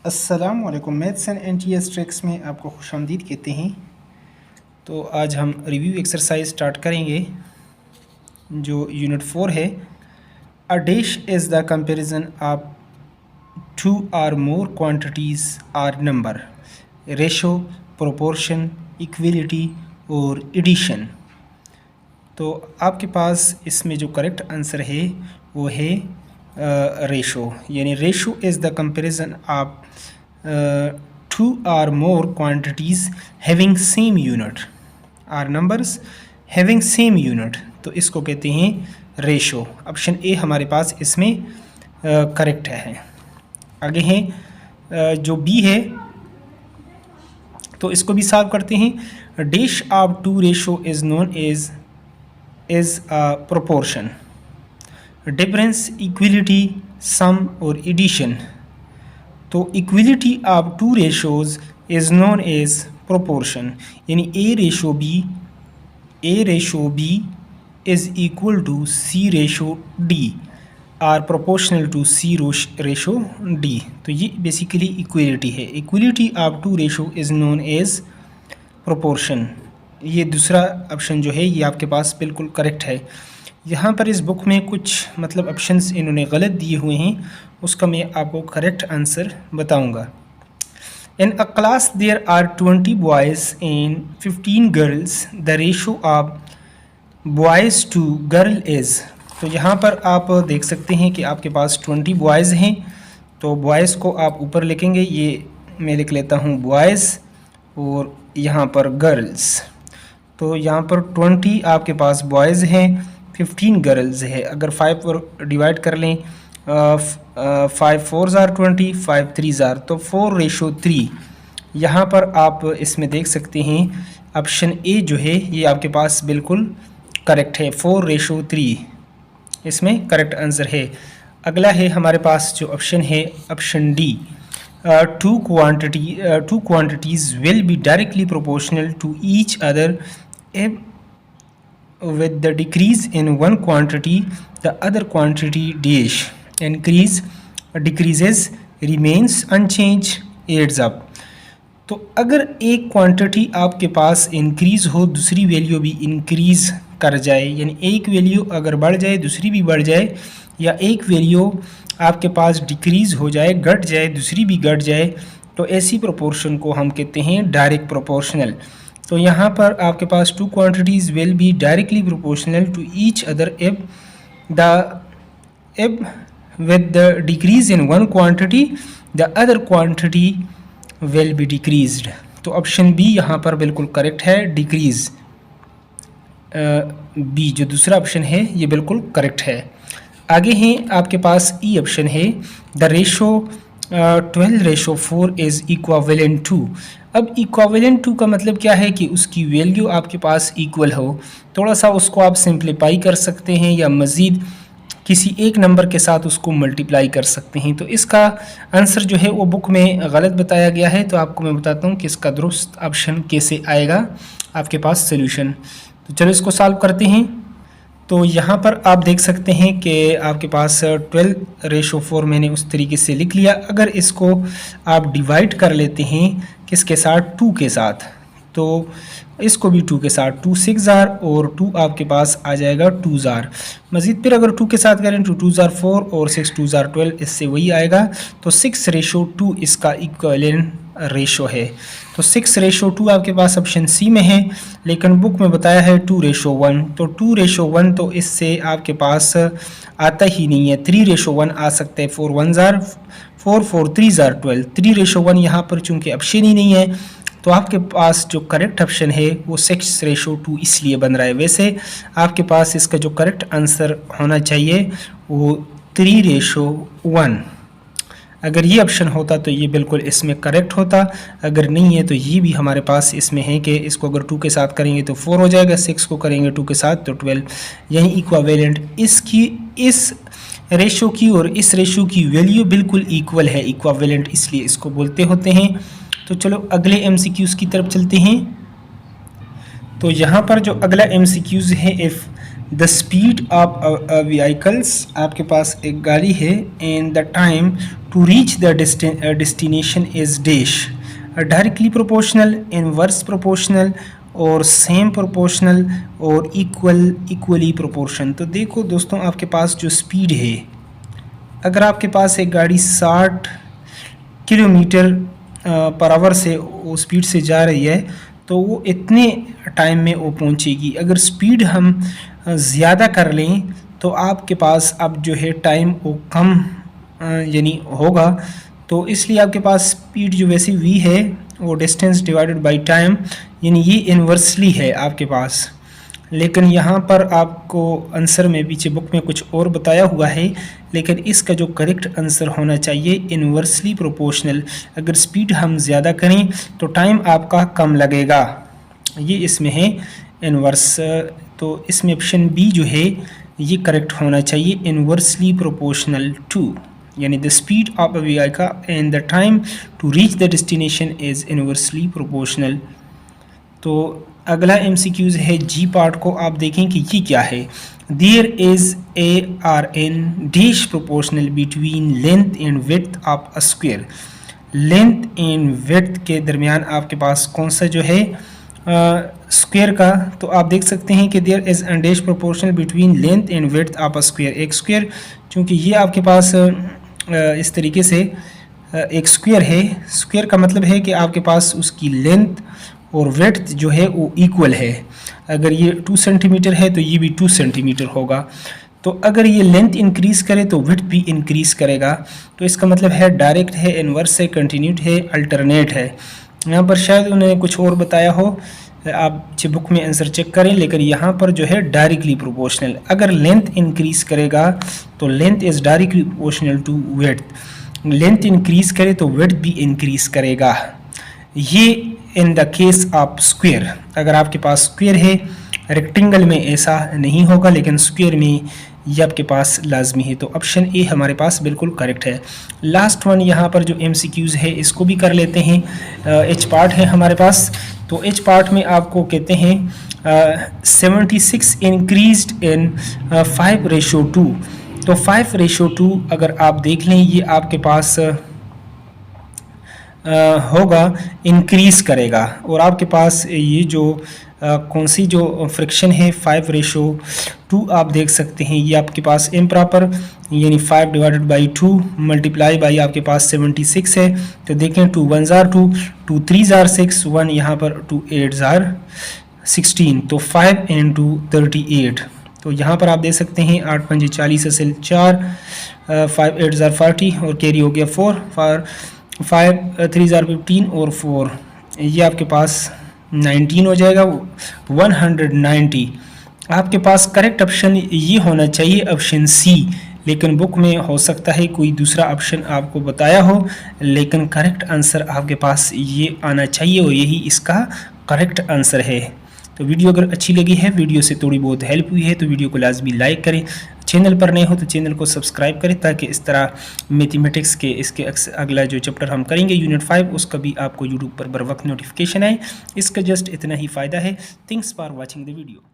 अस्सलामुअलैकुम। Maths and NTS tricks में आपको खुशामदीद कहते हैं। तो आज हम रिव्यू एक्सरसाइज स्टार्ट करेंगे जो यूनिट 4 है। A dish is the comparison of two or more quantities or number, ratio, proportion, equality और एडिशन। तो आपके पास इसमें जो करेक्ट आंसर है वो है रेशो, यानी ratio is the comparison of two or more quantities having same unit or numbers having same unit, तो इसको कहते हैं रेशो। ऑप्शन ए हमारे पास इसमें करेक्ट है। आगे हैं जो बी है, तो इसको भी सॉल्व करते हैं। Dish of two ratio is known as proportion, difference, equality, sum और एडिशन। तो equality of two ratios is known as proportion, यानी A ratio B is equal to C ratio D are proportional to C ratio D. तो ये basically equality है। Equality of two ratio is known as proportion. ये दूसरा option जो है ये आपके पास बिल्कुल करेक्ट है। यहाँ पर इस बुक में कुछ मतलब ऑप्शंस इन्होंने गलत दिए हुए हैं, उसका मैं आपको करेक्ट आंसर बताऊंगा। In a class there are 20 boys and 15 girls, the ratio of boys to girl is. तो यहाँ पर आप देख सकते हैं कि आपके पास 20 बॉयज़ हैं, तो बॉयज़ को आप ऊपर लिखेंगे, ये मैं लिख लेता हूँ बॉयज़ और यहाँ पर गर्ल्स। तो यहाँ पर 20 आपके पास बॉयज़ हैं, 15 गर्ल्स है। अगर 5 पर डिवाइड कर लें, 5 4 ज़ार 20, 5 3 ज़ार, तो 4 रेशो 3। यहाँ पर आप इसमें देख सकते हैं ऑप्शन ए जो है ये आपके पास बिल्कुल करेक्ट है, 4 रेशो 3 इसमें करेक्ट आंसर है। अगला है हमारे पास जो ऑप्शन है option D, two quantities will be directly proportional to each other with the decrease in one quantity the other quantity dash decreases remains unchanged adds up। तो अगर एक क्वांटिटी आपके पास इंक्रीज़ हो, दूसरी वैल्यू भी इंक्रीज़ कर जाए, यानी एक वैल्यू अगर बढ़ जाए दूसरी भी बढ़ जाए, या एक वैल्यू आपके पास डिक्रीज़ हो जाए, घट जाए, दूसरी भी घट जाए, तो ऐसी प्रोपोर्शन को हम कहते हैं डायरेक्ट प्रोपोर्शनल। तो यहाँ पर आपके पास two quantities will be directly proportional to each other if with the decrease in one quantity the other quantity will be decreased. तो ऑप्शन बी यहाँ पर बिल्कुल करेक्ट है, डिक्रीज बी जो दूसरा ऑप्शन है ये बिल्कुल करेक्ट है। आगे हैं आपके पास ई ऑप्शन है, the ratio 12 ratio 4 is equivalent to. अब इक्वावेलेंट टू का मतलब क्या है कि उसकी वैल्यू आपके पास इक्वल हो। थोड़ा सा उसको आप सिंप्लीफाई कर सकते हैं या मज़ीद किसी एक नंबर के साथ उसको मल्टीप्लाई कर सकते हैं। तो इसका आंसर जो है वो बुक में गलत बताया गया है, तो आपको मैं बताता हूँ कि इसका दुरुस्त ऑप्शन कैसे आएगा आपके पास सोल्यूशन। तो चलो इसको सॉल्व करते हैं। तो यहाँ पर आप देख सकते हैं कि आपके पास 12 रेशो 4 मैंने उस तरीके से लिख लिया। अगर इसको आप डिवाइड कर लेते हैं किसके साथ, 2 के साथ, तो इसको भी 2 के साथ, 2 6 ज़ार और 2 आपके पास आ जाएगा 2 ज़ार। मज़ीद फिर अगर 2 के साथ करें तो 2 ज़ार 4 और 6 2 ज़ार 12, इससे वही आएगा। तो 6 रेशो 2 इसका इक्विवेलेंट रेशो है। तो 6 रेशो 2 आपके पास ऑप्शन सी में है, लेकिन बुक में बताया है 2 रेशो 1। तो 2 रेशो 1 तो इससे आपके पास आता ही नहीं है। 3 रेशो 1 आ सकता है, 4 1 ज़ार 4 4 3 ज़ार 12। 3 रेशो 1 यहाँ पर चूँकि ऑप्शन ही नहीं है, तो आपके पास जो करेक्ट ऑप्शन है वो 6 रेशो 2 इसलिए बन रहा है। वैसे आपके पास इसका जो करेक्ट आंसर होना चाहिए वो 3 रेशो 1। अगर ये ऑप्शन होता तो ये बिल्कुल इसमें करेक्ट होता, अगर नहीं है तो ये भी हमारे पास इसमें है कि इसको अगर 2 के साथ करेंगे तो 4 हो जाएगा, 6 को करेंगे 2 के साथ तो 12। यही इक्वावेलेंट इसकी इस रेशो की और इस रेशो की वैल्यू बिल्कुल इक्वल है, इक्वावेलेंट इसलिए इसको बोलते होते हैं। तो चलो अगले एमसीक्यूज़ की तरफ चलते हैं। तो यहाँ पर जो अगला एमसीक्यूज़ है, if the speed of vehicles, आपके पास एक गाड़ी है, and the time to reach the destination is dash, directly proportional, inverse proportional, और सेम प्रोपोर्शनल, और इक्वली प्रोपोर्शन। तो देखो दोस्तों, आपके पास जो स्पीड है, अगर आपके पास एक गाड़ी 60 किलोमीटर पर आवर से वो स्पीड से जा रही है, तो वो इतने टाइम में वो पहुंचेगी। अगर स्पीड हम ज़्यादा कर लें तो आपके पास अब जो है टाइम वो कम यानी होगा। तो इसलिए आपके पास स्पीड जो वैसी v है वो डिस्टेंस डिवाइडेड बाय टाइम, यानी ये इन्वर्सली है आपके पास। लेकिन यहाँ पर आपको आंसर में पीछे बुक में कुछ और बताया हुआ है, लेकिन इसका जो करेक्ट आंसर होना चाहिए इन्वर्सली प्रोपोर्शनल। अगर स्पीड हम ज़्यादा करें तो टाइम आपका कम लगेगा, ये इसमें है इन्वर्स। तो इसमें ऑप्शन बी जो है ये करेक्ट होना चाहिए, इन्वर्सली प्रोपोर्शनल टू, यानी the speed of a vehicle and the time to reach the destination is inversely proportional. तो अगला MCQs है जी पार्ट को आप देखें कि ये क्या है। There is a R N dash proportional between length and width of a square. Length and width के दरमियान आपके पास कौन सा जो है स्क्वायर का, तो आप देख सकते हैं कि there is a dash proportional between length and width of a square. एक स्क्वायर, चूँकि ये आपके पास इस तरीके से एक स्क्वायर है, स्क्वायर का मतलब है कि आपके पास उसकी लेंथ और विड्थ जो है वो इक्वल है। अगर ये 2 सेंटीमीटर है तो ये भी 2 सेंटीमीटर होगा। तो अगर ये लेंथ इंक्रीज़ करे तो विड्थ भी इंक्रीज़ करेगा। तो इसका मतलब है डायरेक्ट है, इन्वर्स है, कंटिन्यूड है, अल्टरनेट है। यहाँ पर शायद उन्होंने कुछ और बताया हो, आप बुक में आंसर चेक करें, लेकिन यहाँ पर जो है डायरेक्टली प्रोपोर्शनल। अगर लेंथ इंक्रीज़ करेगा तो length is directly proportional to width, length increase करे तो विड्थ भी इंक्रीज़ करेगा। ये in the case of square, अगर आपके पास स्क्वायर है, रेक्टेंगल में ऐसा नहीं होगा, लेकिन स्क्वायर में ये आपके पास लाजमी है। तो ऑप्शन ए हमारे पास बिल्कुल करेक्ट है। लास्ट वन यहाँ पर जो MCQs है इसको भी कर लेते हैं। एच पार्ट है हमारे पास, तो एच पार्ट में आपको कहते हैं 76 इंक्रीज्ड इन 5:2। तो 5:2 अगर आप देख लें ये आपके पास होगा, इंक्रीज़ करेगा। और आपके पास ये जो कौन सी जो फ्रिक्शन है 5:2 आप देख सकते हैं, ये आपके पास इम्प्रॉपर, यानी 5/2 मल्टीप्लाई बाई आपके पास 76 है। तो देखें 2 1 जार 2, 2 3 जार 6, 1 यहाँ पर 2 8 जार 16, तो 5 into 38। तो यहाँ पर आप देख सकते हैं 8 5 40 असल 4, 5 8 जार 40 और कैरी हो गया 4, 5 3 जार 15 और 4, ये आपके पास 19 हो जाएगा, 190। आपके पास करेक्ट ऑप्शन ये होना चाहिए ऑप्शन सी, लेकिन बुक में हो सकता है कोई दूसरा ऑप्शन आपको बताया हो, लेकिन करेक्ट आंसर आपके पास ये आना चाहिए और यही इसका करेक्ट आंसर है। तो वीडियो अगर अच्छी लगी है, वीडियो से थोड़ी बहुत हेल्प हुई है, तो वीडियो को लाजमी लाइक करें। चैनल पर नए हो तो चैनल को सब्सक्राइब करें, ताकि इस तरह मैथमेटिक्स के इसके अगला जो चैप्टर हम करेंगे यूनिट 5 उसका भी आपको यूट्यूब पर बर वक्त नोटिफिकेशन आए। इसका जस्ट इतना ही फ़ायदा है। Thanks for watching the video.